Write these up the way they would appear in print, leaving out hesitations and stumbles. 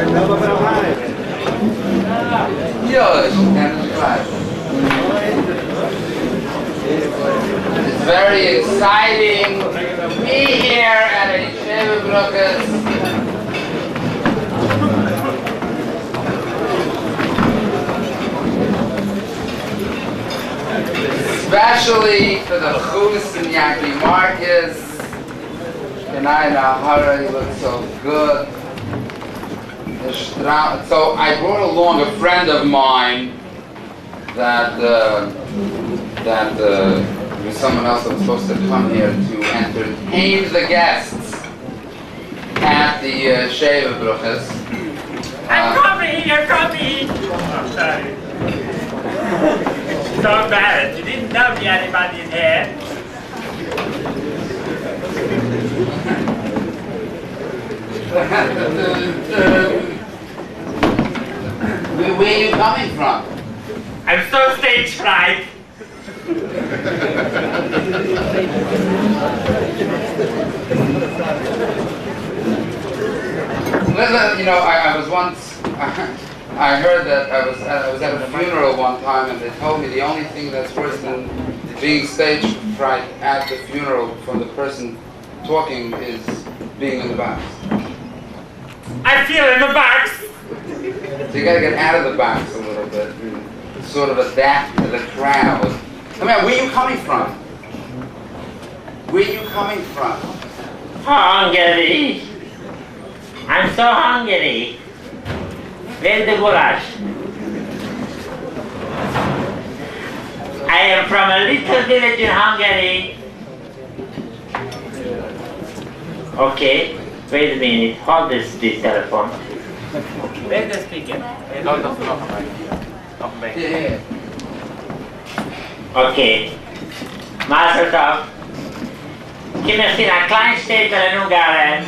It's very exciting to be here at a Sheva Brochos. Especially for the Chus and Yaki Marcus. And I know he looks so good. So I brought along a friend of mine that was someone else that was supposed to come here to entertain the guests at the Sheva Brochos. I'm coming! I'm sorry. So embarrassed. You didn't know me anybody's here. Where are you coming from? I'm so stage fright. You know, I was once, I heard that I was at a funeral one time, and they told me the only thing that's worse than being stage fright at the funeral from the person talking is being in the box. I feel in the box. So you gotta get out of the box a little bit and sort of adapt to the crowd. I mean, where are you coming from? Where are you coming from? Hungary. I'm so hungry. Where's the goulash? I am from a little village in Hungary. Okay, wait a minute. Hold this telephone. Where's the speaker? Yeah. Okay. Mazel tov. Kimmer in einer Kleinstädter in Ungarn.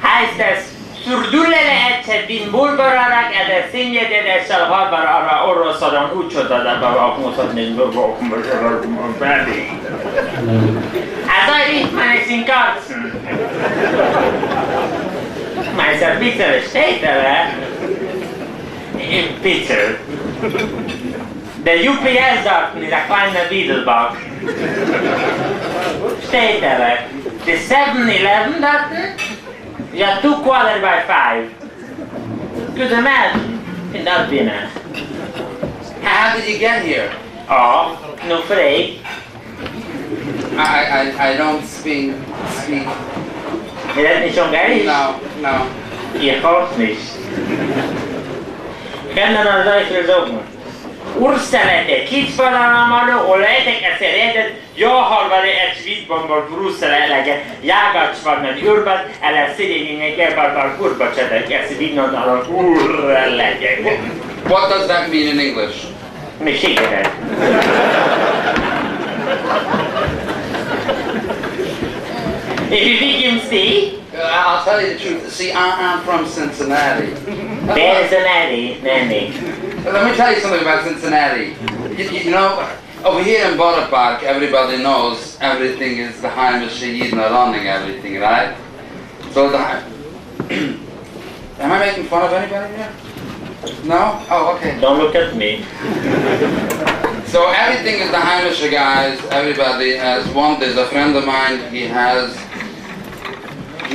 Heißt es, Szurdulele egyszer bin bulgararak, de színjededessel halbarara oroszodon úcsodadaba vakmuszodni beli. Also ich meine es in Katzen. Meinst du ein bisschen Städter, Ein bisschen. Der UPS dort ist ein kleiner Wiedelbach. Städter. The 7-Eleven dort? Yeah, 2/4 by 5. Could you imagine? In that dinner. How did you get here? Oh, no free. I don't speak. Je redt nicht Ungarisch? No. Ich hoffe nicht. Können wir Deutsch versuchen? Urszeletet, kicspalalamalu, olejtek eszeredet, jó halvali egy svítbomból bruszelelega, jágacsvagnan urban, ele szidényének elbarbar kurbacsetek, ezt vidnon alak urra legyek. What does that mean in English? Mi sikered? If you think you see? I'll tell you the truth. See, I'm from Cincinnati. Cincinnati, Nanny. Let me tell you something about Cincinnati. You know, over here in Borough Park, everybody knows everything is the heimische Yidden are running everything, right? So am I making fun of anybody here? No? Oh, okay. Don't look at me. So everything is the heimische guys. Everybody has one. There's a friend of mine. He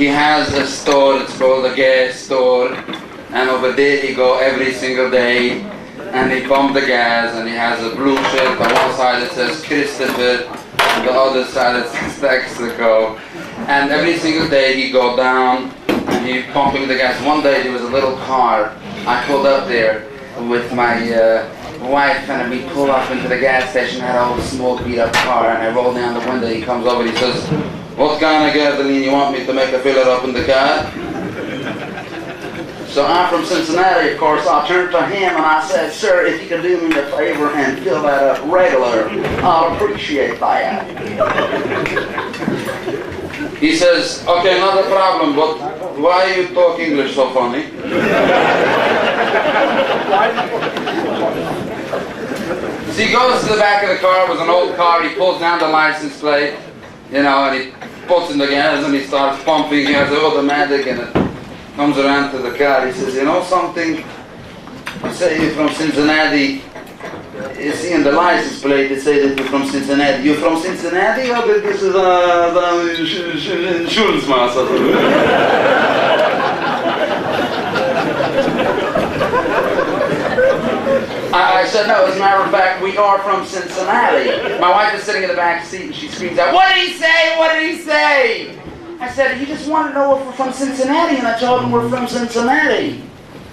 has a store. It's called a gas store, and over there he go every single day. And he pumped the gas, and he has a blue shirt. On one side it says Christopher, on the other side it says Mexico. And every single day he go down and he pumping the gas. One day there was a little car. I pulled up there with my wife, and we pull up into the gas station. Had a old small beat up car, and I roll down the window. He comes over. He says, "What kind of gasoline you want me to make a fill it up in the car?" So I'm from Cincinnati, of course. I turned to him and I said, "Sir, if you could do me a favor and fill that up regular, I'll appreciate that." He says, "Okay, not a problem, but why you talk English so funny?" So he goes to the back of the car. It was an old car. He pulls down the license plate, you know, and he puts in the gas and he starts pumping. He has an automatic and comes around to the car. He says, you know something? You say you're from Cincinnati. You see in the license plate it says that you're from Cincinnati. You're from Cincinnati? Oh, but this is the insurance master. I said, no, as a matter of fact, we are from Cincinnati. My wife is sitting in the back seat and she screams out, what did he say? What did he say? I said, he just wanted to know if we're from Cincinnati, and I told him we're from Cincinnati.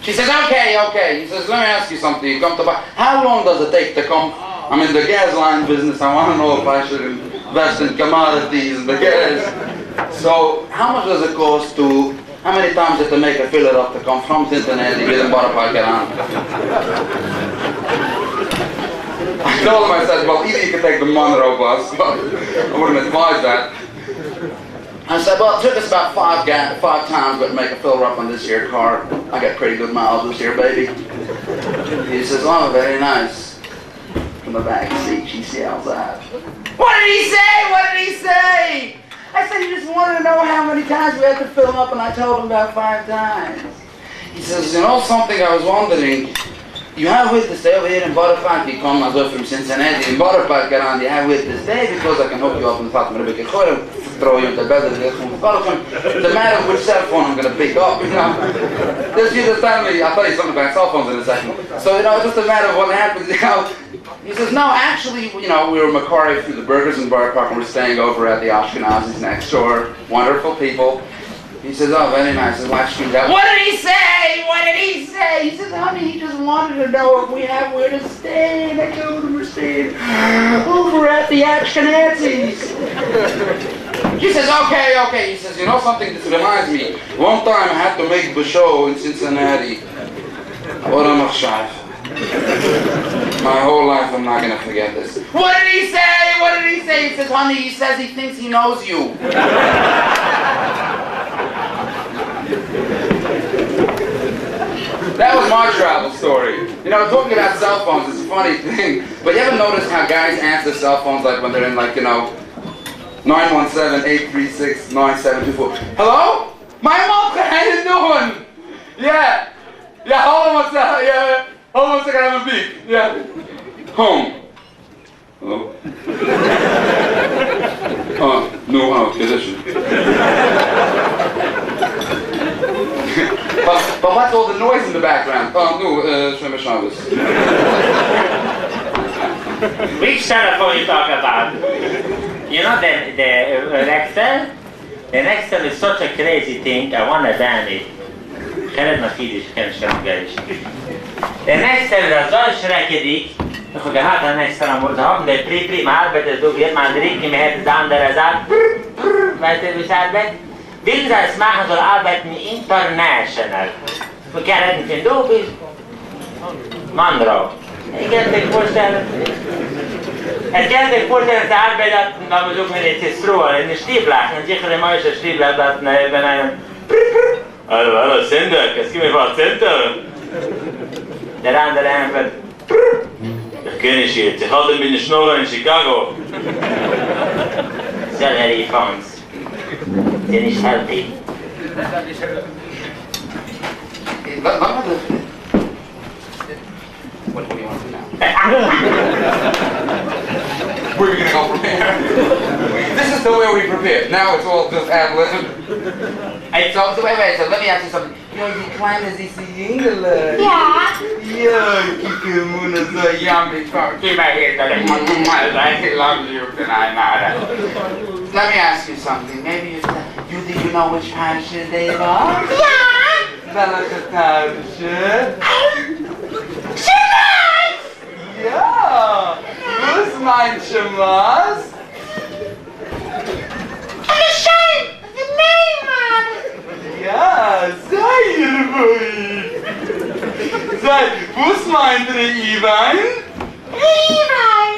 She says, okay. He says, let me ask you something. You come to buy, how long does it take to come? I'm in the gas line business. I want to know if I should invest in commodities and the gas. So, how much does it cost to, how many times you have to make a fill it up to come from Cincinnati to get in Butterfly on? I told him, I said, well, either you can take the Monroe bus, but I wouldn't advise that. I said, well, it took us about five times to make a filler up on this here car. I got pretty good miles this here, baby. He says, oh, very nice. From the back seat, she yells out, what did he say? What did he say? I said, he just wanted to know how many times we had to fill him up, and I told him about 5 times. He says, you know something, I was wondering, you have with to stay over here in Butterfly. You come as well from Cincinnati in Butterfly, around. You have with to stay because I can hook you up in the fact that throw you into bed and the matter which cell phone I'm going to pick up, you know. You just tell me, I'll tell you something about cell phones in a second. So, you know, it's just a matter of what happens, you know. He says, no, actually, you know, we were Macquarie through the Burgers and Bar Park and we're staying over at the Ashkenazis next door. Wonderful people. He says, oh, very nice. His wife screams out, what did he say? What did he say? He says, honey, he just wanted to know if we have where to stay. And I told him we're staying over at the Ashkenazis. He says, okay. He says, you know something, this reminds me. One time I had to make the show in Cincinnati. What am I shy? My whole life I'm not going to forget this. What did he say? What did he say? He says, honey, he says he thinks he knows you. That was my travel story. You know, talking about cell phones is a funny thing. But you ever notice how guys answer cell phones like when they're in like, you know, 917-836-9724. Hello? My mom, how you doing? Yeah, hold on one second. Yeah, hold on one second, I'm a beep. Yeah. Home. Hello? No, condition. But what's all the noise in the background? Sheva Shabbos. Which telephone you talk about? You know the Rexel? The Rexel is such a crazy thing, I want to ban it. خالد ما فيديش كان شرم جايش. The Rexel razol shrekedik. Ich habe gehört, an Rexel am Morgen, der Pri mal arbeitet, du wird man Ricky, mir hätte das andere sagt. Weißt du, wie es arbeitet? Will das machen, soll arbeiten international. Wir können finden, du bist Monroe. Ich kann dir vorstellen. Het kan zich voorstellen dat de arbeider, dan we zoeken in het stroer, in de stieflaag, en zeggen de mooiste stieflaag dat we een... Hallo, Sender, kan je me wat Sender? De andere hebben... Dat ken ik hier, ze hadden met de snorren in Chicago. Salary funds. They're not healthy. What do you want to do now? Where are we going to go from here? This is the way we prepared. Now it's all just ad-lib. So wait, so let me ask you something. You know, you climb as you see England. Yeah. Yeah, Kikimuna, so yummy. Keep my head, I love you tonight. Let me ask you something. Maybe you think you know which parsha they are? Yeah. Balakatarsha. Shemas! Ja! Who's mein Shemas? The shame! The name man! Ja, sei ihr ruhig! Sei, who's mein Ivan? Levi!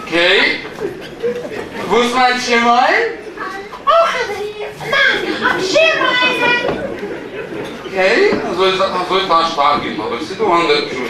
Okay. Who's mein Shemai? Oh, nein, Shema! Okay, soll ich da stark gehen, aber ich sehe doch andere Schuhe.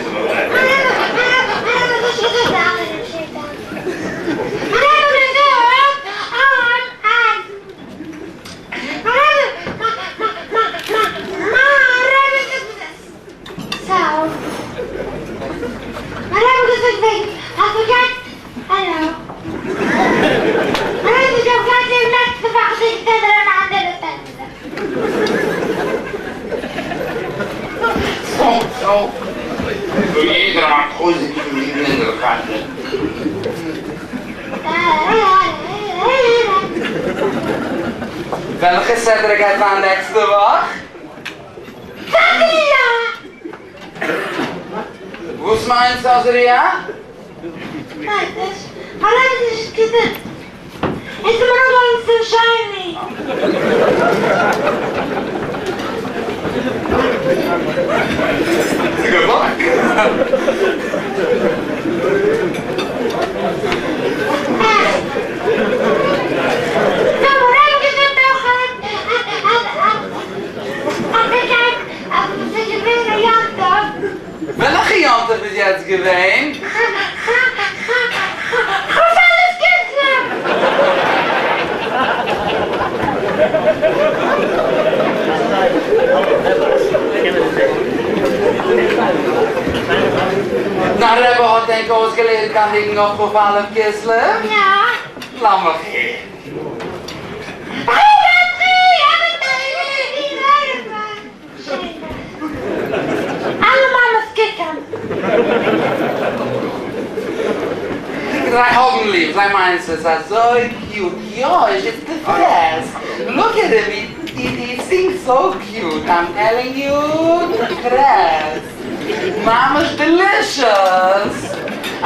Cedric gaat van nächste Woche. Was meinst du, also ja? Nein, das... Allein das ist gedacht. It's immer noch ganz so shiny. Good luck. Welche Jante bis jetzt gewesen? Na, Rebbe hat denk ausgelehrt, kann ich noch auf alle Kissler? Ja. Lass mal gehen. Alle Mamas kicken. Sei Augenlieb, sei meins, es ist so cute. Gosh, it's the best. Look at him, he sings so cute. I'm telling you, the best. Mama's delicious. I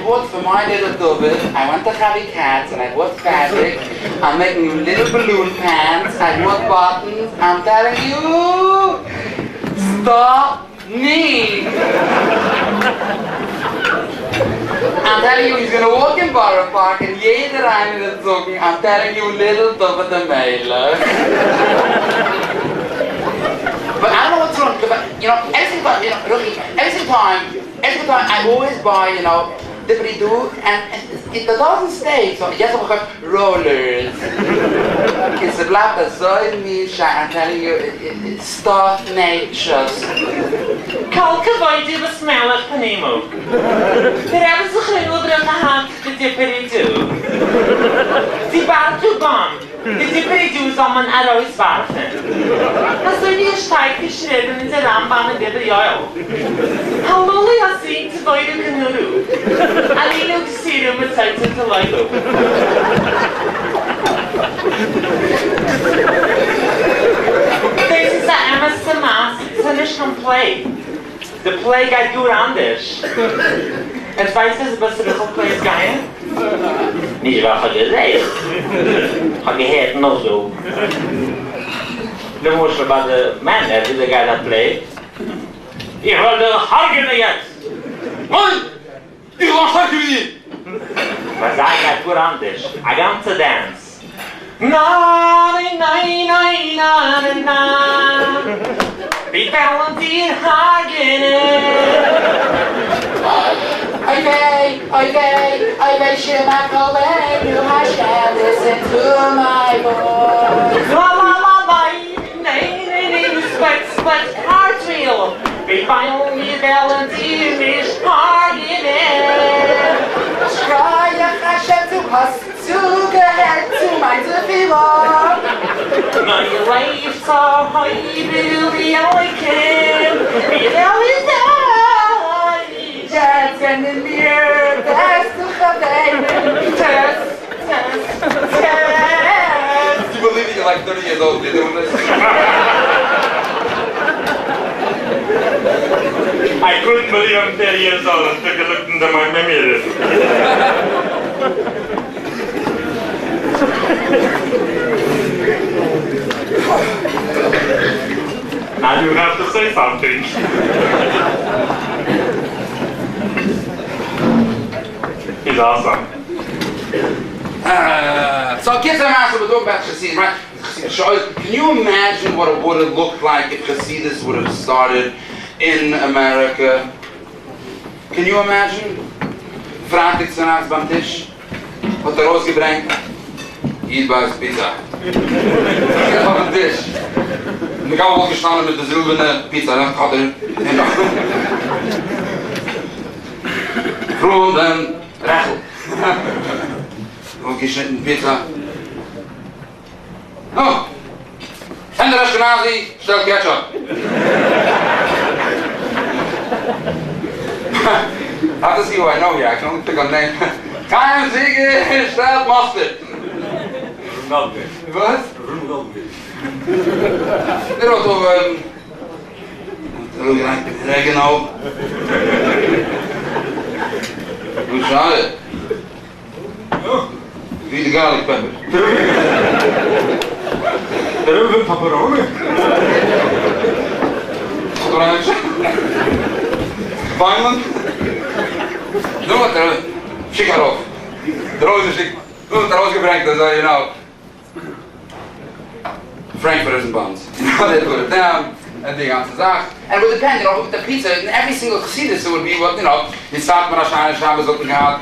bought for my little David, I went to Javi Cats and I bought fabric. I'm making little balloon pants, I bought buttons. I'm telling you, stop me. I'm telling you, he's gonna walk in Borough Park and jeder eine wird sagen, I'm telling you, little David the Mailer. But I don't know what's wrong, but you know, every time I always buy, you know, dibby-doo, and it doesn't stay, so yes, I've got rollers. It's a black that's so niche, I'm telling you, it's stuff natures. Kalke boidi besmellig panemo. Der hebben ze geen in de hand de dipperidoo. Die bartubam. De dipperidoo is om een arois warfen. Dat is die steig geschreven in de rambam en de joil. Hallo, ja zien te boidi kanuru. Alleen ook serum met tijd te leiden. Deze is de Amazon Maas, ze is van play. The play gaat goed anders. Het weiß is was de play is gaan. Niet wat gezegd. Had je het nog zo. Dan moest je bij de mannen die gaan dat play. Ik wil de hargen jetzt. Wat? Ik was dat jullie. Maar zij gaat goed anders. I got to dance. Na na na na na na. Be Valentine Hagen. Oy vey, Shema Colette, you shall listen to my voice. La la la la, nay, respect, cartwheel. Be Valentine Hagen. Try a Hashem to us, to get to my Tefillah. My life so high, really I can. Really Jets and in the air, that's the baby. Test. Do you believe you're like 30 years old, you're doing this? I couldn't believe I'm 30 years old and took a look into my mirror. Now you have to say something. He's awesome. So kids and master would talk about Chassidus, right? Can you imagine what it would have looked like if Chassidus would have started in America? Can you imagine? Freitag nachts beim Tisch, hat rausgebringt, eat by Pizza. Auf dem Tisch. Und ich habe auch gestanden mit der silbernen Pizza, dann hat Früh und dann Rechel. Und geschnitten Pizza. Oh! Ender Ashkenazi, stell Ketchup. Have to see who I know here, I can only pick on name. Kein Siege, stell Mustard. Ronaldo. Was? Ronaldo. Er wordt over... Regional. Hoe zou het? Wie de garlic pepper? Er hebben we paperonen. Orange. Violent. Doe wat er. Shikarov. De roze shik. Doe het roze gebrengt, dan zei je nou. Frankfurters and buns. You know, they put it down. And the ganze zaak. And with the pen, you know, with the pizza, in every single chassidus there would be what, you know, die staat maar Ashana Shabbos op gehad.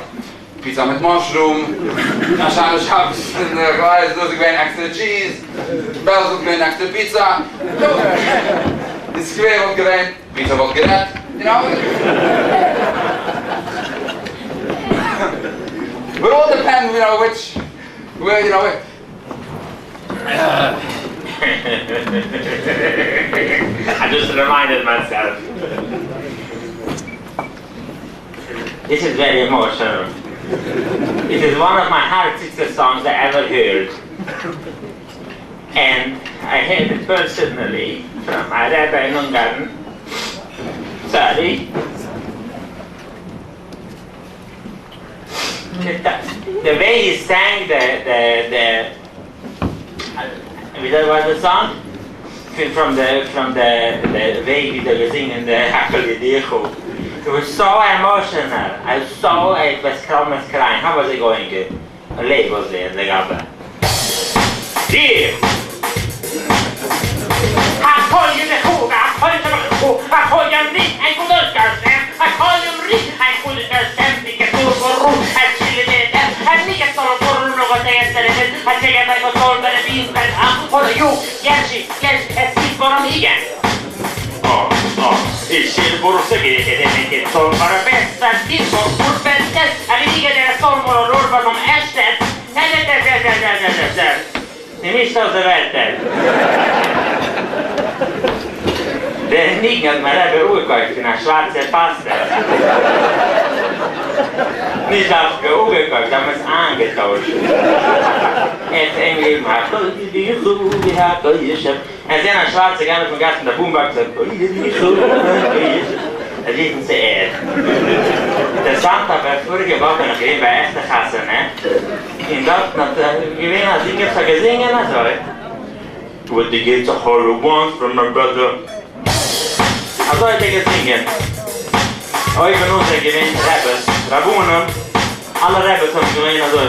Pizza met mushroom. Ashana Shabbos in de glijs, dus ik ben extra cheese. Bells ook ben extra pizza. Die square wordt geweest, pizza wordt gered. You know? But all depends, you know, where, you know, I just reminded myself. This is very emotional. It is one of my heart-sister songs I ever heard. And I heard it personally from my rabbi in Ungarn. Sorry. The way he sang the that was the song from the way he was singing the Hakali Decho. It was so emotional. It was crying. How was it going? Lei was there, the gabba. Here! I call you the hook, I call you the hook, I call you Rick, I could not understand. I call you Rick, I could not understand. Because you were rude, I chill it. I think it's all for no one to answer it. I take it like a soul, but it means that for you, yes, it's for me again. Il cielo segretamente tolmar bästa tillgång för bästet. Jag vill ligga där stormar och rorvar som ärstet. Ni missade det väl. Det är niggat med det beroekakterna schwarze pasta. Ni darf beoekakt, de is aangetauscht. En Engel maakt die goed, die hat geïschep. En zijn een schwarze gerne van gasten de boombox zegt, die goed, dat lieten ze eer. De Santa werd vorige woche nog even bij echte gassen, hè. En dat, geween als ik heb ze gezingen en zo, hè. What the gates of horror wants from my brother. Also ich denke singen. Euch von uns gewinnt Rabbes, Rabunen, alle Rabbes haben gewinnt also.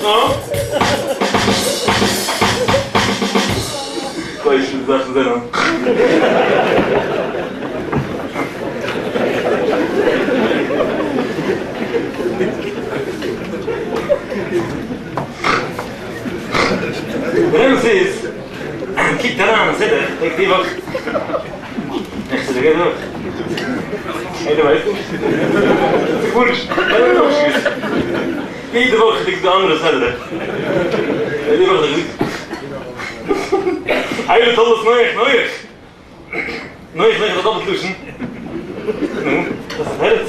No! Gleich mit Sachen Sendung. Precies. Kijk daaraan zitten. Ik die wat. Echt zit er door. Hé, dat weet ik. Ik voel het. Iedere woche ik de andere zetten. Iedere woche ik. Hij wil alles nooit. Nooit dat op het lussen. Nou, dat is het.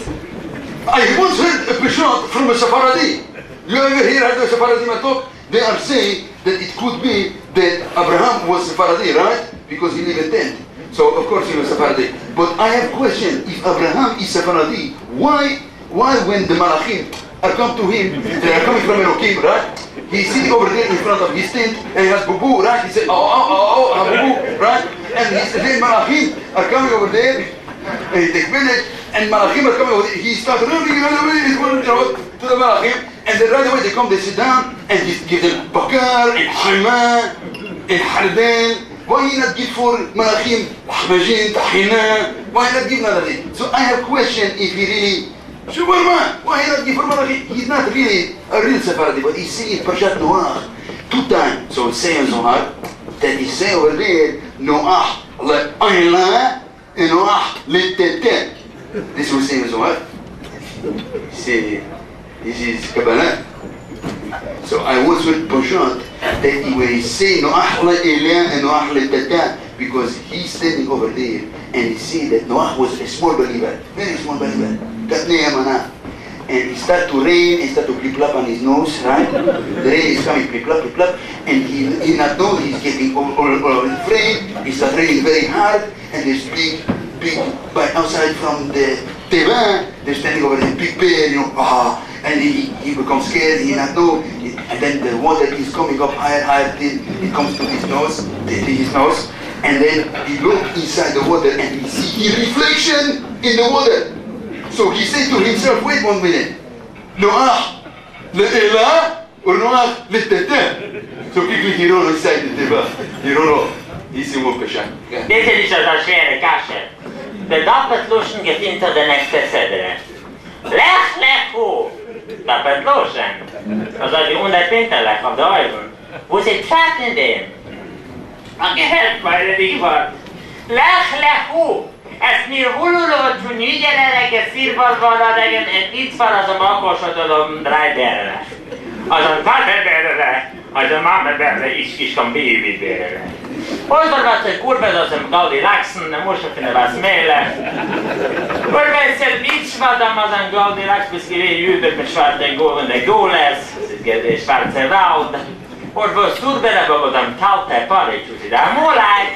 I once heard a Peshat from a Sephardi. You ever hear a Sephardi talk? They are saying that it could be that Abraham was Sephardi, right? Because he lived in tent. So of course he was Sephardi. But I have a question. If Abraham is Sephardi, why when the Malachim are come to him, they are coming from Elohim, right? He's sitting over there in front of his tent and he has bubu, right? He said, oh, bubu, right? And then Malachim are coming over there and he takes village and Malachim are coming over there. He starts running to the Malachim and then right away they come, they sit down and he gives them bakar and haiman and hardan. Why not give for Malachim ahmajin, tahina? Why not give none of it? So I have a question if he really Superman, why not give for Malachim? He's not really a real Sephardi, but he's saying Parshat Noach 2 times. So it's saying Zohar that he's saying over there Noach le'ayla and Noach le'tetet. This was saying Zohar. He said this is Kabbalah. So I once went Parshat that he was saying Noach le'ayla and Noach le'tetet because he's standing over there and he see that Noah was a small believer, very small believer. Got name and it start to rain, and start to plip-plop on his nose, right? The rain is coming, plip-plop, plip-plop, and he not know he's getting all afraid. It start raining very hard, and there's big, by outside from the Teva, they're standing over there, big bear, and he becomes scared, he not know, and then the water is coming up higher, till it comes to his nose, and then he look inside the water, and he see his reflection in the water. So he said to himself, wait 1 minute, Noah, le'elah, or Noah, le'teteh. So quickly he rolled inside the Teva. He rolled off. He's in Wokashan. Dit is een schwere kasje. De dappet luschen geht hinter der nächste Sedere. Lech hu! Dappet luschen. Also die Unterpinterlech auf der Augen. Wo sie Zeit in dem? Man gehört meine Lieber. Lech hu! Ez mir hululó csúnyügyelere szírvalvaladegen egy icvar az a makosodalom drájberre. Azon vadeberre, az a mameberre is kan bébiberre. Oldal was egy kurbedozem Gaudi Laxen, nem most finne was mele. Orvejszer nincs vadam azon Gaudi Lax, bis gewé jüdök mit schwarzen Golen der Goles, ez schwarze Raud. Or was turbere bagodam talte parecsúsi, de a moláj,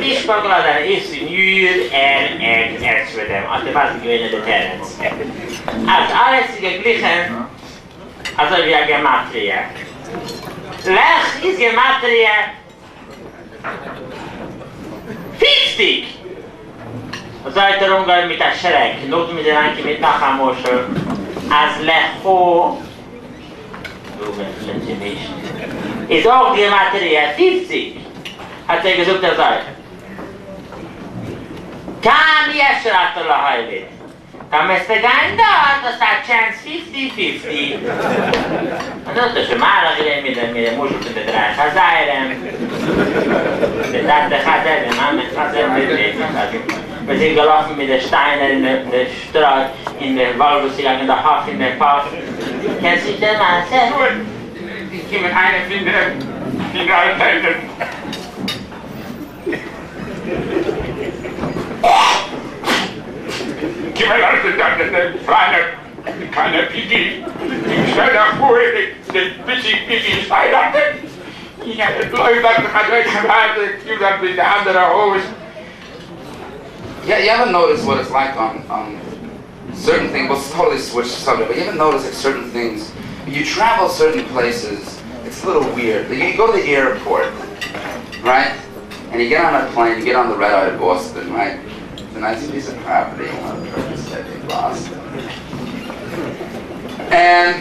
ispagladan észű nyűr, elsvedem, azt a vázik jönne de terrenc. Az aleszige glichen, az a gematria. Lech is gematria 50. Az ajtarungal, mit a sereg, nót mindenki, mit nachamosol, az lechó, is ook gematria 50. Hát ik zoek dat uit. Kan je schratten la heilig? Dan is de gang daar, dan staat chance 50-50. En dat is een maandag met de moeder van de draag. Ga zijn. De gaat zijn, de man gaat zijn. We zijn gelaufen met de steinen in de straat, in de walrus gegangen, in de haf, in de paf. Kan zich de man zeggen? Ik heb een einde vinden. Die gaat helpen. Ik heb altijd gedacht dat de vader keine Pipi. Ik stel daar voor de Pipi Steilachte. Ik heb het leuk dat het gaat weggebracht. Ik doe dat met de andere hoofd. Yeah, you haven't noticed what it's like on certain things. Well, it's totally switched subject, but you haven't noticed like certain things. You travel certain places, it's a little weird. Like you go to the airport, right? And you get on a plane, you get on the red eye to Boston, right? It's a nice piece of property, one of the purposes, I think, Boston. And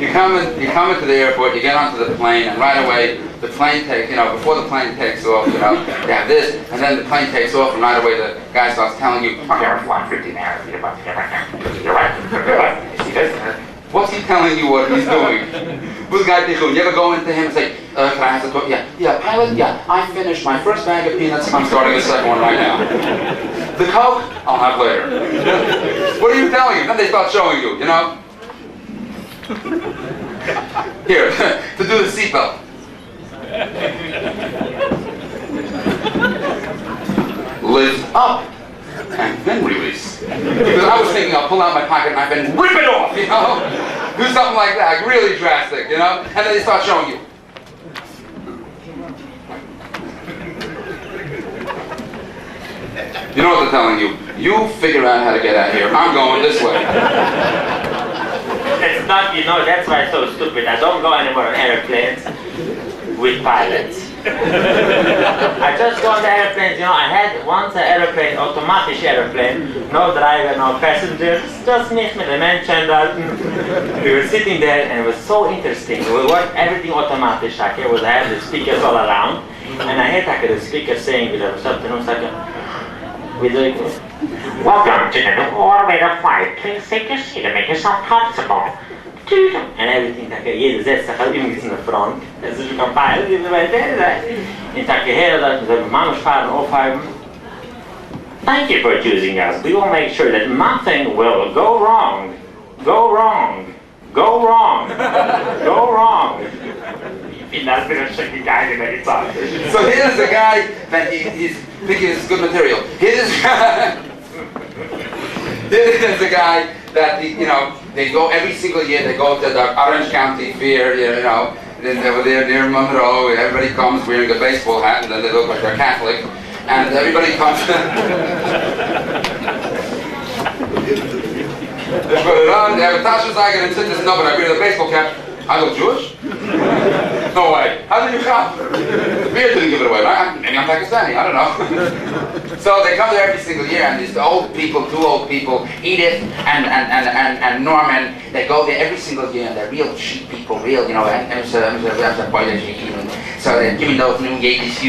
you come into the airport, you get onto the plane, and right away the plane takes, before the plane takes off, they have this, and then the plane takes off, and right away the guy starts telling you, you're flying 15 hours, you're right. What's he telling you what he's doing? Who's the guy doing? You ever go into him and say, can I have to talk? Yeah, pilot, yeah, I finished my first bag of peanuts, I'm starting the second one right now. The Coke, I'll have later. What are you telling him? Then they start showing you, Here, to do the seatbelt. Lift up and then release. Because I was thinking I'll pull out my pocket knife and rip it off, Do something like that, like really drastic, And then they start showing you. You know what they're telling you? You figure out how to get out of here. I'm going this way. It's not, that's why it's so stupid. I don't go anymore on airplanes with pilots. I just go on the airplanes, I had once an airplane, automatic airplane, no driver, no passengers, just me with the Menschen dort. We were sitting there and it was so interesting. We worked everything automatic, I had the speakers all around, and I had the speaker saying with something, welcome to the new automated flight. Please take your seat and make yourself comfortable. And everything, jeder setzt sich halt immer in der Front. Das ist kein Pilot, die dabei der. Ich sage, Herr, dass wir Mannsfahren aufhalten. Thank you for choosing us. We will make sure that nothing will go wrong. Go wrong. Go wrong. Go wrong. Final bin ich schon gegangen, wenn ich sage. So here's a guy that he's thinking it's good material. Here's a guy that they go every single year. They go to the Orange County Fair, and over there near Monroe, and everybody comes wearing a baseball hat, and then they look like they're Catholic, and everybody comes. They put it on. They have a Tasha and says, "No, but I wear the baseball cap. I look Jewish." No way. How did you come? The beard didn't give it away, right? Maybe I'm Pakistani, I don't know. So they come there every single year, and these two old people, Edith and Norman, they go there every single year, and they're real cheap people, real, so they give me those new Yiddish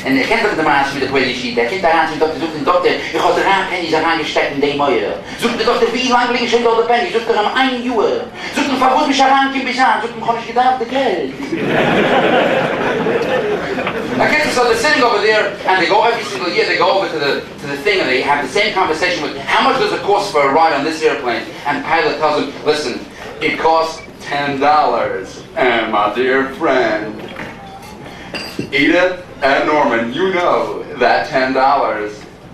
and they can't look at the man with the Polish sheet. They can't answer the doctor, the doctor, ich habe 3 Pennies reingesteckt in dem Euro. Sucht der Doktor, wie lange liegen schon da die Pennies? Sucht er 1 Jahr. Sucht er, warum mich herankommen bis an? Sucht er, kann ich gedacht, das Geld. Okay, so they're sitting over there, and they go every single year. They go over to the thing, and they have the same conversation with, how much does it cost for a ride on this airplane? And the pilot tells them, listen, it costs $10. And my dear friend, Edith and Norman, you know that $10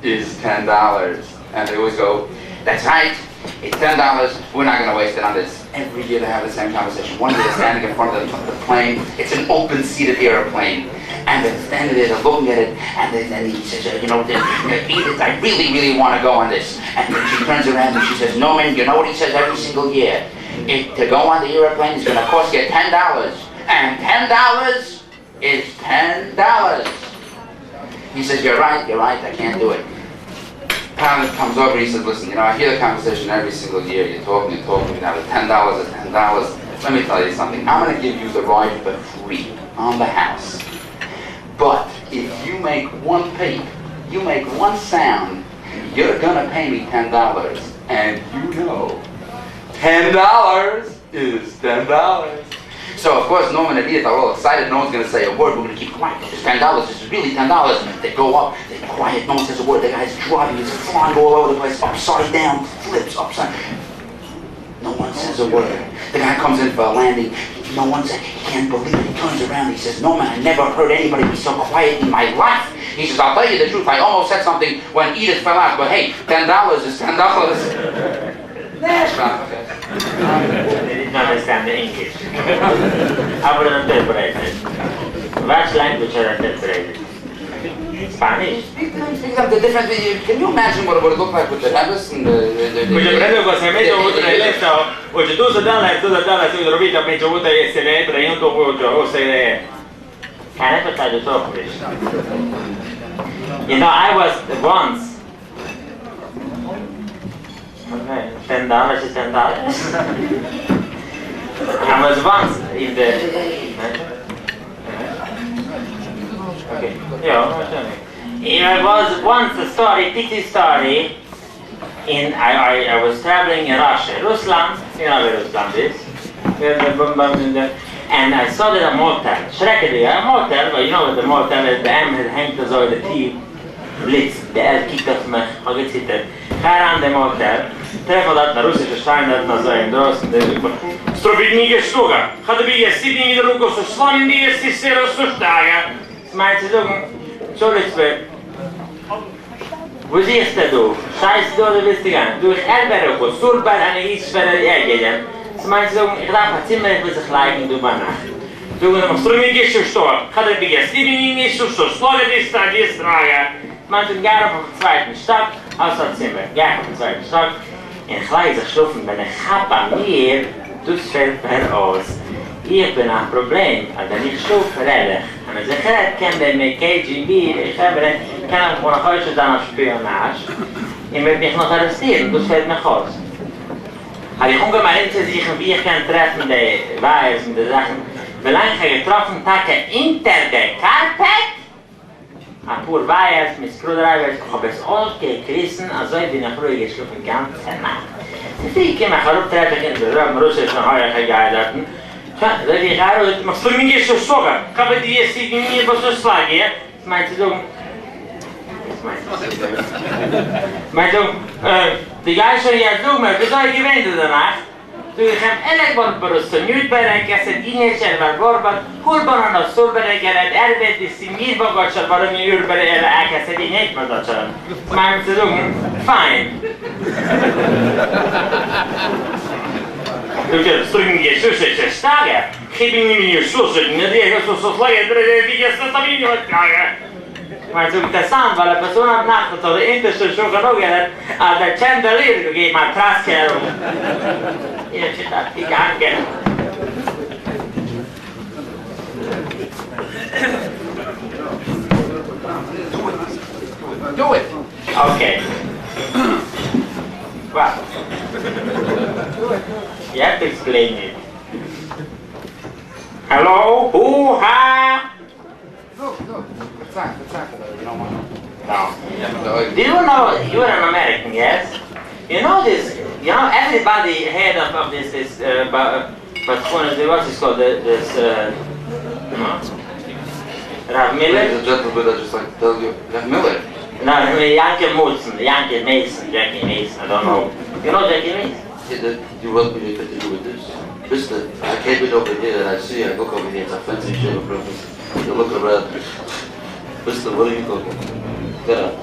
is $10. And they always go, that's right, it's $10, we're not going to waste it on this. Every year they have the same conversation. One day they're standing in front of the plane, it's an open-seated airplane. And they're standing there, they're looking at it, and then he says, Edith, I really, really want to go on this. And then she turns around and she says, Norman, you know what he says every single year? To go on the airplane is going to cost you $10. And $10 is $10. He says, you're right, I can't do it. Pilot comes over, he says, listen, I hear the conversation every single year, you're talking, now the $10 is $10. Let me tell you something, I'm going to give you the ride for free on the house. But if you make one peep, you make one sound, you're going to pay me $10. And $10 is $10. So of course Norman and Edith are all excited, no one's going to say a word, we're going to keep quiet, it's $10, this is really $10. They go up, they're quiet, no one says a word, the guy's driving, he's flying all over the place, upside down, flips, upside. No one says a word. The guy comes in for a landing, no one says, he can't believe it, he turns around, he says, Norman, I never heard anybody be so quiet in my life. He says, I'll tell you the truth, I almost said something when Edith fell out, but hey, $10 is $10. That's right, okay. They didn't understand the English. I would have interpreted. Which language are interpreted? Spanish? The different, can you imagine what it would look like with the Hebbes and the I was once. Okay, $10 is $10. I was once in the. Okay, yeah, I was once a pity story. I was traveling in Russia, Rusland, you know where Rusland is. And I saw that a motel, schrecklich, a motel, but you know what the motel is, the M hängt so the T, Blitz, der kijkt auf mich, hab gezittert. Ga aan de motel, treffen dat na russische Steiner, na so in Drosten, der sagt mir, Strobitnige Stuga, hat er wie sitting in der Ruko, so slamming die es ist sehr so stark. Meint sie sagen, so Litzberg, wo siehst du? Scheiße du oder willst du gehen? Du, ich Elberuko, Surbar, eine Isfere, Ergeden. Sie meint sie sagen, ich darf ein Zimmer, ich will sich leiden, du bei Nacht. Du, Strobitnige Stuga, hat er wie sitting in so slamming die Strage. Man tut gerne auf dem 2. Stock, aus dem Zimmer, gerne auf dem 2. Stock. Und gleich sich schlufen, wenn ich hab an mir, das fällt mir aus. Ich bin ein Problem, also ich schlufe ehrlich. Und als ich kann der mit KGB, ich habe kann auch noch heute dann auf Spionage. Ich möchte mich noch arrestieren, das fällt mir aus. Aber ich komme mal hinzusichern, wie ich kann treffen, die Weiß mit den Sachen. Wie lange ich getroffen habe, hinter der Carpet? A pur Weihers mit Screwdrivers, ich habe es alles gekrissen, also ich bin ich ruhig geschlafen, ganze Nacht. Ich komme nach Ruptreppe, in der Röhm, Russisch und heuer geheiraten. Da wie ich heiraten, machst du mir nicht so sogar? Ich habe die jetzt in mir was so schlagen, ja? Ich meinte so, die Geister ja so, wie soll ich gewinnen danach? Tulajdonképpen elekban borúszó nyújtberek, eszed ínyécservel borban, hulban a szólberegered, elvedészi mirvagacsal valami űrbere elkezded így egymagacsal. Már tudom, fine. Ugye, stringi és ősöcses stáge? Chybi mi już służyć, nie wiem, co są swoje, widzisz, co tam nie ma. Maar toen ik daar samen was, heb ik zo'n nacht dat de interste zo genoeg had, als de chandelier gegeven, maar trasje erom. Je zit dat, ik hangen. Do it. Okay. Well, you have to explain it. Hello? Hoo-ha! Look. Attack. You don't want to. No. Do you know, you're an American, yes? You know this, everybody heard of this, what's called, Rav Miller? Ladies and gentlemen, I'd just like to tell you, Rav Miller. No, Yankee Mason, I don't know. You know Jackie Mason? Yeah, you want me to do with this? Mister, I came in over here and I look over here, it's a fancy Sheva Brochos. You look around. Mister, what are you cooking? Get up.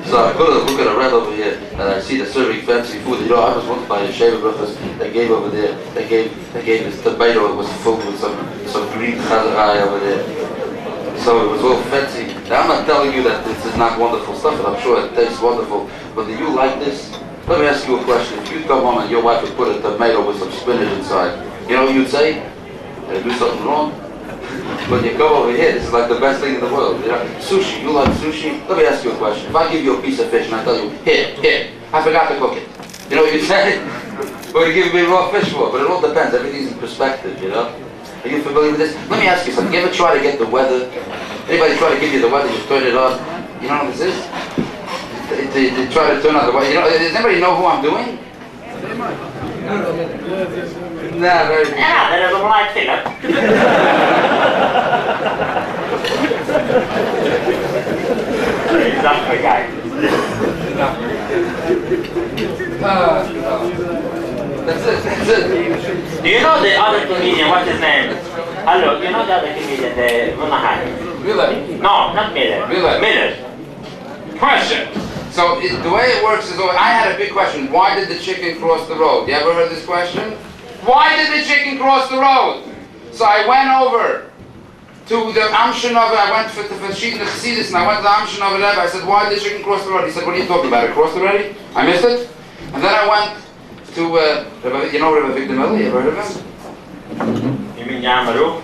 So I'm looking around over here and I see they're serving fancy food. You know, I was once by a Sheva Brochos they gave over there. They gave this tomato, it was filled with some green chazarai over there. So it was all fancy. Now I'm not telling you that this is not wonderful stuff, and I'm sure it tastes wonderful. But do you like this? Let me ask you a question. If you'd come home and your wife would put a tomato with some spinach inside, you know what you'd say? Did I do something wrong? When you come over here, this is like the best thing in the world. You know, sushi. You like sushi? Let me ask you a question. If I give you a piece of fish and I tell you, here, I forgot to cook it. You know what you'd say? What are you giving me raw fish for? But it all depends. Everything's in perspective, you know? Are you familiar with this? Let me ask you something. You ever try to get the weather? Anybody try to give you the weather, you turn it on? You know what this is? They try to turn on the weather. You know, does anybody know who I'm doing? Nah, very good. Yeah, that is a blind Philip. He's not the guy. That's it. Do you know the other comedian, what's his name? Hello, you know the other comedian, the Munahari? Miller. No, not Miller. Miller. Question. So the way it works is, I had a big question. Why did the chicken cross the road? You ever heard this question? Why did the chicken cross the road? So I went over to the Amshinova, I went for the Sheet and Chassidus, and I went to the Amshinova Rebbe. I said, why did the chicken cross the road? He said, what are you talking about? It crossed already? I missed it? And then I went to, you know Rebbe Victor Miller? You ever heard of him? You mean Yamaru?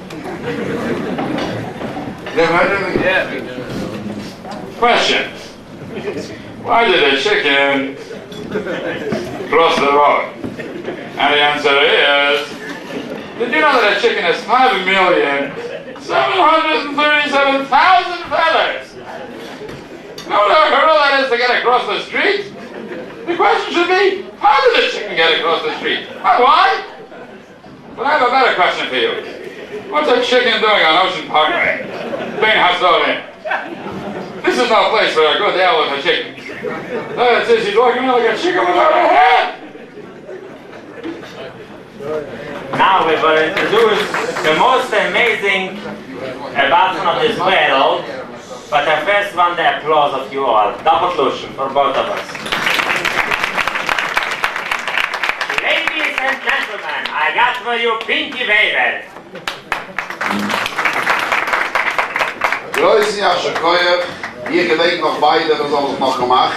Never heard of him? Yeah. Question. Why did a chicken cross the road? And the answer is, did you know that a chicken has 5,737,000 feathers? You know what a hurdle that is to get across the street? The question should be, how did a chicken get across the street? Not why? But I have a better question for you. What's a chicken doing on Ocean Parkway? Being Hasodim. This is no place for a good ale with a chicken. Look, it says he's walking around like a chicken without a head. Now we will introduce the most amazing batman of this world, but I first want the applause of you all. Double lotion for both of us. Ladies and gentlemen, I got for you Pinky Weber. Grüß ja, Schekoyer. Hier gedenkt nog beide, dat is alles nog gemaakt.